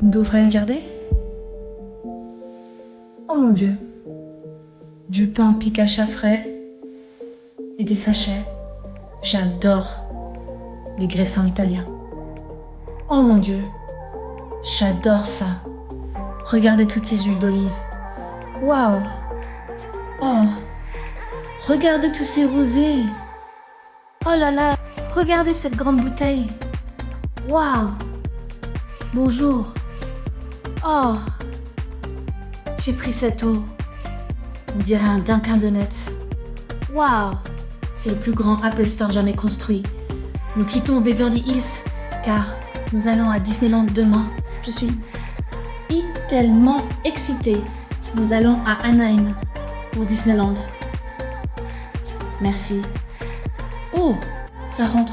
D'eau fraîche gardée? Oh mon Dieu. Du pain picacha frais et des sachets. J'adore les graissins italiens. Oh mon Dieu. J'adore ça. Regardez toutes ces huiles d'olive. Waouh. Oh. Regardez tous ces rosés. Oh là là. Regardez cette grande bouteille. Waouh. Bonjour. Oh. J'ai pris cette eau. On dirait un Dunkin' Donuts. Waouh. C'est le plus grand Apple Store jamais construit. Nous quittons Beverly Hills car nous allons à Disneyland demain. Je suis tellement excitée. Nous allons à Anaheim pour Disneyland. Merci. Oh, ça rentre.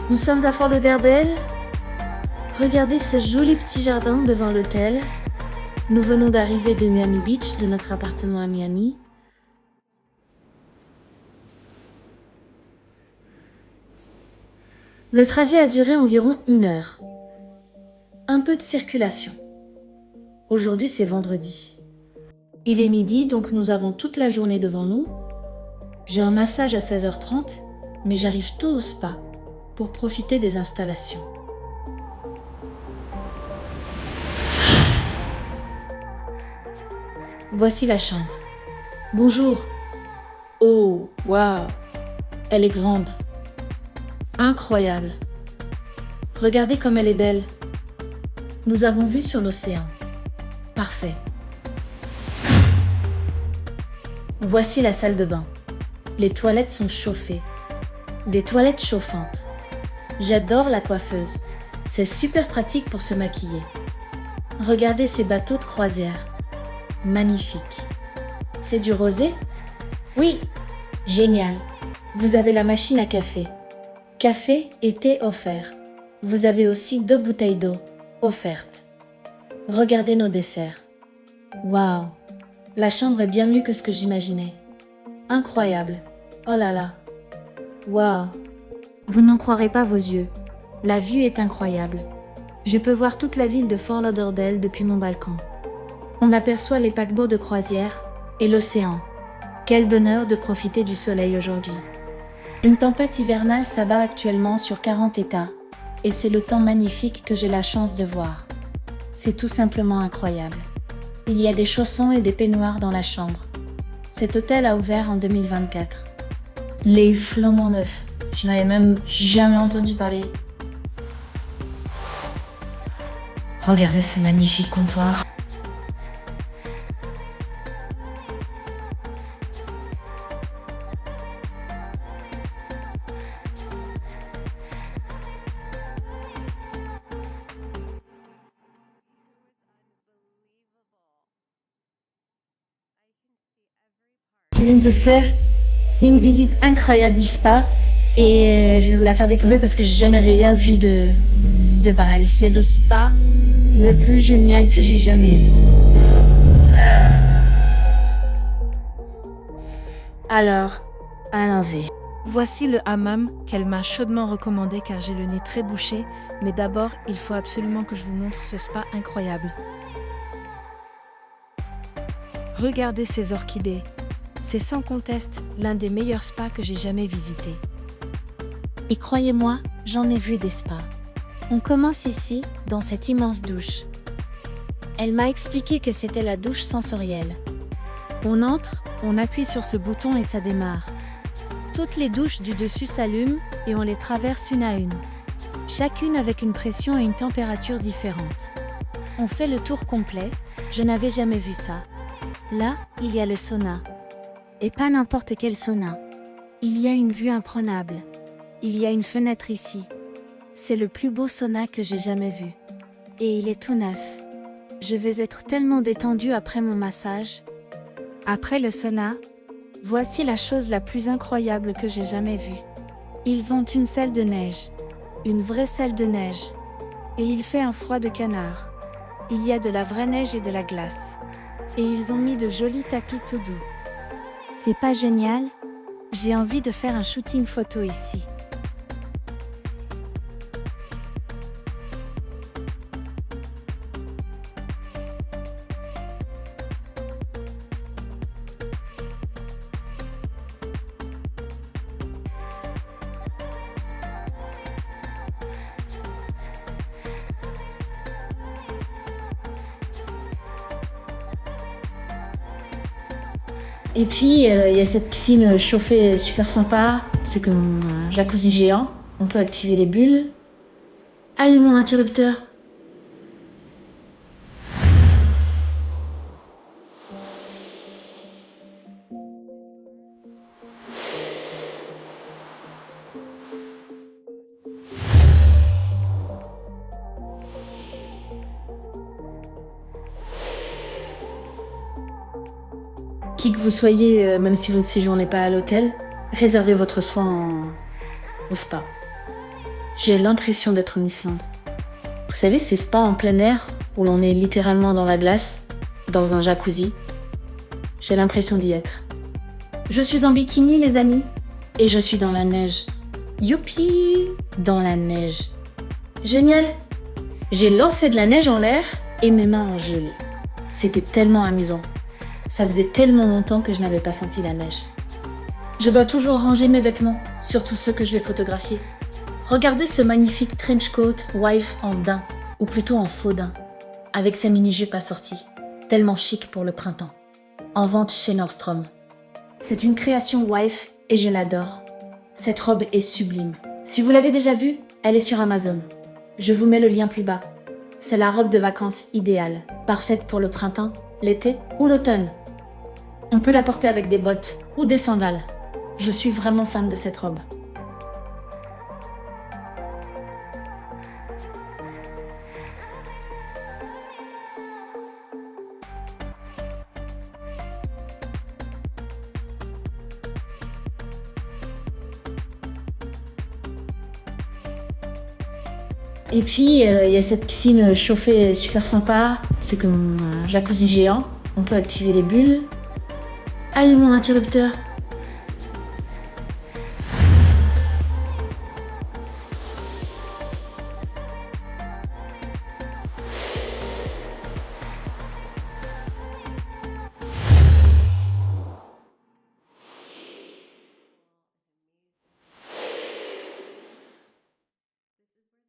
Nous sommes à Fort Lauderdale. Regardez ce joli petit jardin devant l'hôtel. Nous venons d'arriver de Miami Beach, de notre appartement à Miami. Le trajet a duré environ 1 heure. Un peu de circulation. Aujourd'hui, c'est vendredi. Il est midi, donc nous avons toute la journée devant nous. J'ai un massage à 16h30, mais j'arrive tôt au spa pour profiter des installations. Voici la chambre. Bonjour. Oh, waouh. Elle est grande. Incroyable. Regardez comme elle est belle. Nous avons vue sur l'océan. Parfait. Voici la salle de bain. Les toilettes sont chauffées. Des toilettes chauffantes. J'adore la coiffeuse. C'est super pratique pour se maquiller. Regardez ces bateaux de croisière. Magnifique. C'est du rosé? Oui. Génial. Vous avez la machine à café. Café et thé offerts. Vous avez aussi 2 bouteilles d'eau offertes. Regardez nos desserts. Waouh. La chambre est bien mieux que ce que j'imaginais. Incroyable. Oh là là. Waouh. Vous n'en croirez pas vos yeux. La vue est incroyable. Je peux voir toute la ville de Fort Lauderdale depuis mon balcon. On aperçoit les paquebots de croisière et l'océan. Quel bonheur de profiter du soleil aujourd'hui. Une tempête hivernale s'abat actuellement sur 40 États et c'est le temps magnifique que j'ai la chance de voir. C'est tout simplement incroyable. Il y a des chaussons et des peignoirs dans la chambre. Cet hôtel a ouvert en 2024. Les flambants neufs. Je n'avais même jamais entendu parler. Regardez ce magnifique comptoir. Je viens de faire une visite incroyable du spa et je vais vous la faire découvrir parce que j'ai jamais rien vu de pareil. C'est le spa le plus génial que j'ai jamais vu. Alors, allons-y. Voici le hammam qu'elle m'a chaudement recommandé car j'ai le nez très bouché, mais d'abord, il faut absolument que je vous montre ce spa incroyable. Regardez ces orchidées. C'est sans conteste l'un des meilleurs spas que j'ai jamais visité. Et croyez-moi, j'en ai vu des spas. On commence ici, dans cette immense douche. Elle m'a expliqué que c'était la douche sensorielle. On entre, on appuie sur ce bouton et ça démarre. Toutes les douches du dessus s'allument et on les traverse une à une. Chacune avec une pression et une température différentes. On fait le tour complet, je n'avais jamais vu ça. Là, il y a le sauna. Et pas n'importe quel sauna. Il y a une vue imprenable. Il y a une fenêtre ici. C'est le plus beau sauna que j'ai jamais vu. Et il est tout neuf. Je vais être tellement détendue après mon massage. Après le sauna, voici la chose la plus incroyable que j'ai jamais vue. Ils ont une selle de neige. Une vraie selle de neige. Et il fait un froid de canard. Il y a de la vraie neige et de la glace. Et ils ont mis de jolis tapis tout doux. C'est pas génial? J'ai envie de faire un shooting photo ici. Et puis, il y a cette piscine chauffée super sympa. C'est comme un jacuzzi géant. On peut activer les bulles. Allume mon interrupteur. Qui que vous soyez, même si vous ne séjournez pas à l'hôtel, réservez votre soin au spa. J'ai l'impression d'être en Islande. Vous savez, ces spas en plein air où l'on est littéralement dans la glace, dans un jacuzzi. J'ai l'impression d'y être. Je suis en bikini, les amis, et je suis dans la neige. Youpi! Dans la neige. Génial! J'ai lancé de la neige en l'air et mes mains ont gelé. C'était tellement amusant. Ça faisait tellement longtemps que je n'avais pas senti la neige. Je dois toujours ranger mes vêtements, surtout ceux que je vais photographier. Regardez ce magnifique trench coat wife en daim, ou plutôt en faux daim, avec sa mini-jupe assortie, tellement chic pour le printemps. En vente chez Nordstrom. C'est une création wife et je l'adore. Cette robe est sublime. Si vous l'avez déjà vue, elle est sur Amazon. Je vous mets le lien plus bas. C'est la robe de vacances idéale, parfaite pour le printemps, l'été ou l'automne. On peut la porter avec des bottes ou des sandales. Je suis vraiment fan de cette robe. Et puis, il y a cette piscine chauffée super sympa. C'est comme un jacuzzi géant. On peut activer les bulles. Allume mon interrupteur.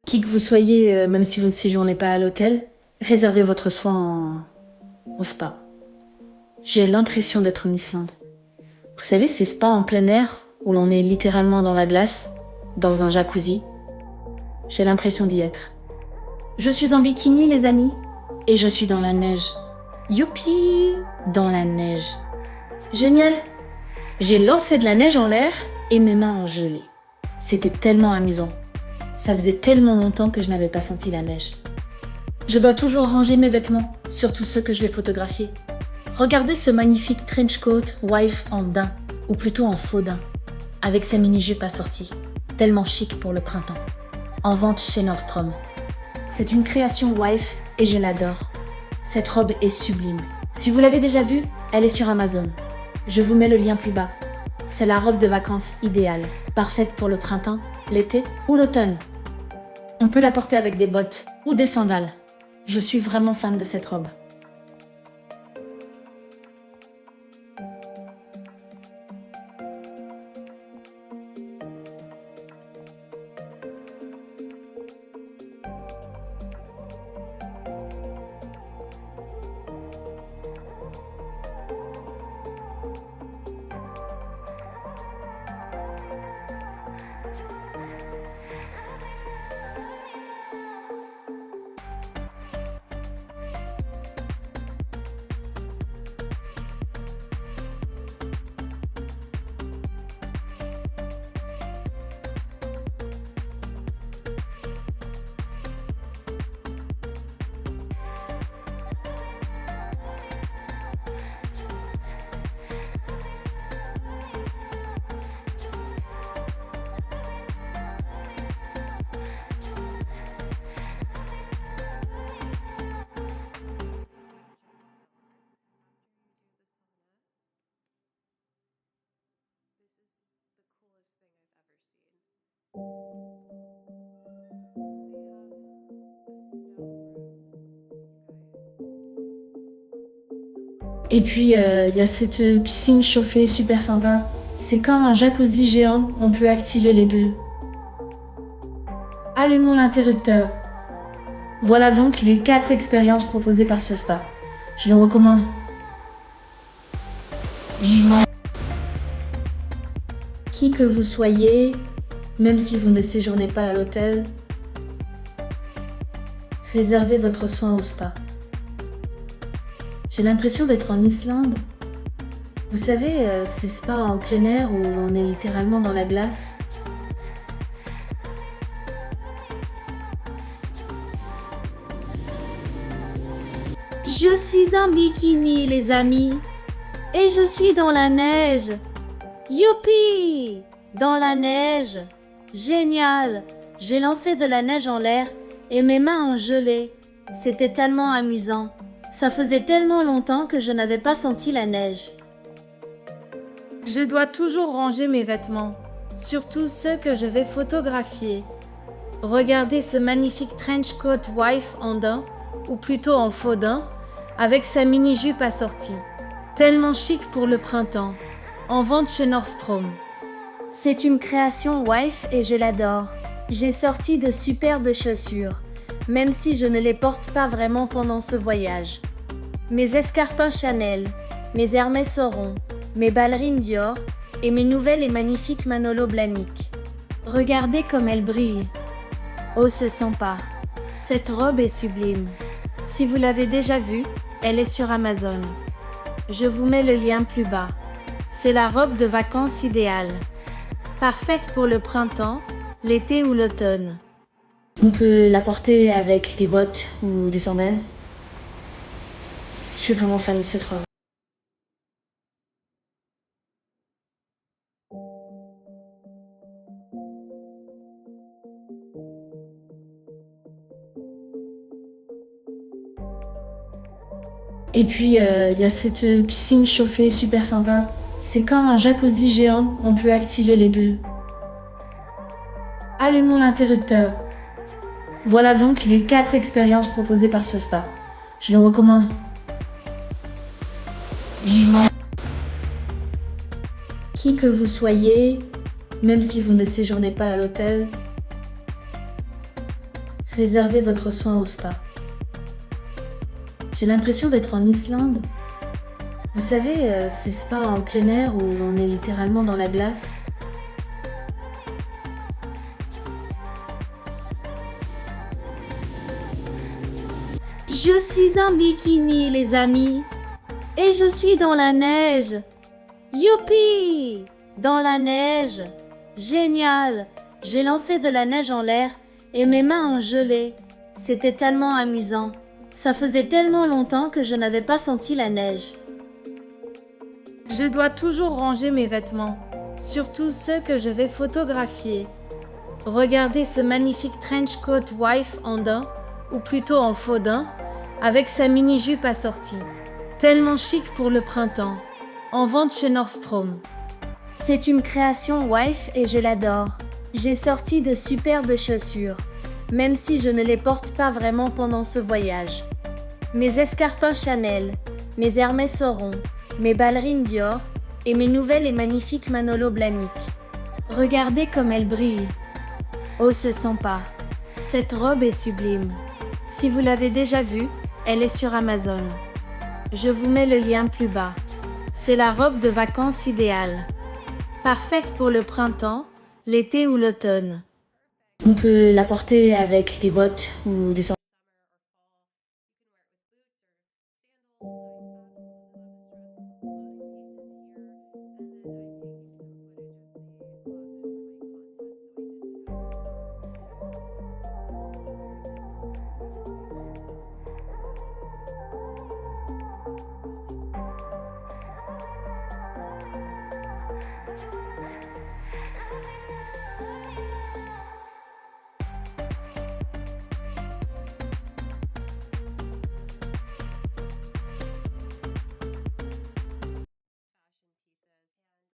Qui que vous soyez, même si vous ne séjournez pas à l'hôtel, réservez votre soin au spa. J'ai l'impression d'être en Islande. Vous savez, ces spas en plein air où l'on est littéralement dans la glace, dans un jacuzzi. J'ai l'impression d'y être. Je suis en bikini, les amis, et je suis dans la neige. Youpi! Dans la neige. Génial! J'ai lancé de la neige en l'air et mes mains ont gelé. C'était tellement amusant. Ça faisait tellement longtemps que je n'avais pas senti la neige. Je dois toujours ranger mes vêtements, surtout ceux que je vais photographier. Regardez ce magnifique trench coat wife en daim, ou plutôt en faux daim, avec sa mini-jupe assortie, tellement chic pour le printemps. En vente chez Nordstrom. C'est une création wife et je l'adore. Cette robe est sublime. Si vous l'avez déjà vue, elle est sur Amazon. Je vous mets le lien plus bas. C'est la robe de vacances idéale, parfaite pour le printemps, l'été ou l'automne. On peut la porter avec des bottes ou des sandales. Je suis vraiment fan de cette robe. Et puis, il y a cette piscine chauffée super sympa. C'est comme un jacuzzi géant, on peut activer les bulles. Allumons l'interrupteur. Voilà donc les 4 expériences proposées par ce spa. Je le recommande vivement. Qui que vous soyez, même si vous ne séjournez pas à l'hôtel, réservez votre soin au spa. J'ai l'impression d'être en Islande. Vous savez, ces spas en plein air où on est littéralement dans la glace. Je suis en bikini, les amis. Et je suis dans la neige. Youpi! Dans la neige. Génial! J'ai lancé de la neige en l'air et mes mains ont gelé. C'était tellement amusant. Ça faisait tellement longtemps que je n'avais pas senti la neige. Je dois toujours ranger mes vêtements, surtout ceux que je vais photographier. Regardez ce magnifique trench coat wife en daim, ou plutôt en faux daim, avec sa mini-jupe assortie. Tellement chic pour le printemps, en vente chez Nordstrom. C'est une création wife et je l'adore. J'ai sorti de superbes chaussures, même si je ne les porte pas vraiment pendant ce voyage. Mes escarpins Chanel, mes Hermès Oron, mes ballerines Dior et mes nouvelles et magnifiques Manolo Blahnik. Regardez comme elle brille. Oh, ce sent pas. Cette robe est sublime. Si vous l'avez déjà vue, elle est sur Amazon. Je vous mets le lien plus bas. C'est la robe de vacances idéale. Parfaite pour le printemps, l'été ou l'automne. On peut la porter avec des bottes ou des sandales. Je suis vraiment fan de cette robe. Et puis, il y a cette piscine chauffée super sympa. C'est comme un jacuzzi géant, on peut activer les bulles. Allumons l'interrupteur. Voilà donc les 4 expériences proposées par ce spa. Je le recommande vivement. Qui que vous soyez, même si vous ne séjournez pas à l'hôtel, réservez votre soin au spa. J'ai l'impression d'être en Islande. Vous savez, ces spas en plein air où on est littéralement dans la glace. Je suis en bikini, les amis. Et je suis dans la neige. Youpi! Dans la neige. Génial! J'ai lancé de la neige en l'air et mes mains ont gelé. C'était tellement amusant. Ça faisait tellement longtemps que je n'avais pas senti la neige. Je dois toujours ranger mes vêtements, surtout ceux que je vais photographier. Regardez ce magnifique trench coat wife en daim, ou plutôt en faux daim, avec sa mini-jupe assortie. Tellement chic pour le printemps, en vente chez Nordstrom. C'est une création wife et je l'adore. J'ai sorti de superbes chaussures, même si je ne les porte pas vraiment pendant ce voyage. Mes escarpins Chanel, mes Hermès Oron, mes ballerines Dior et mes nouvelles et magnifiques Manolo Blahnik. Regardez comme elle brille. Oh, ce sent pas. Cette robe est sublime. Si vous l'avez déjà vue, elle est sur Amazon. Je vous mets le lien plus bas. C'est la robe de vacances idéale. Parfaite pour le printemps, l'été ou l'automne. On peut la porter avec des bottes ou des sandales.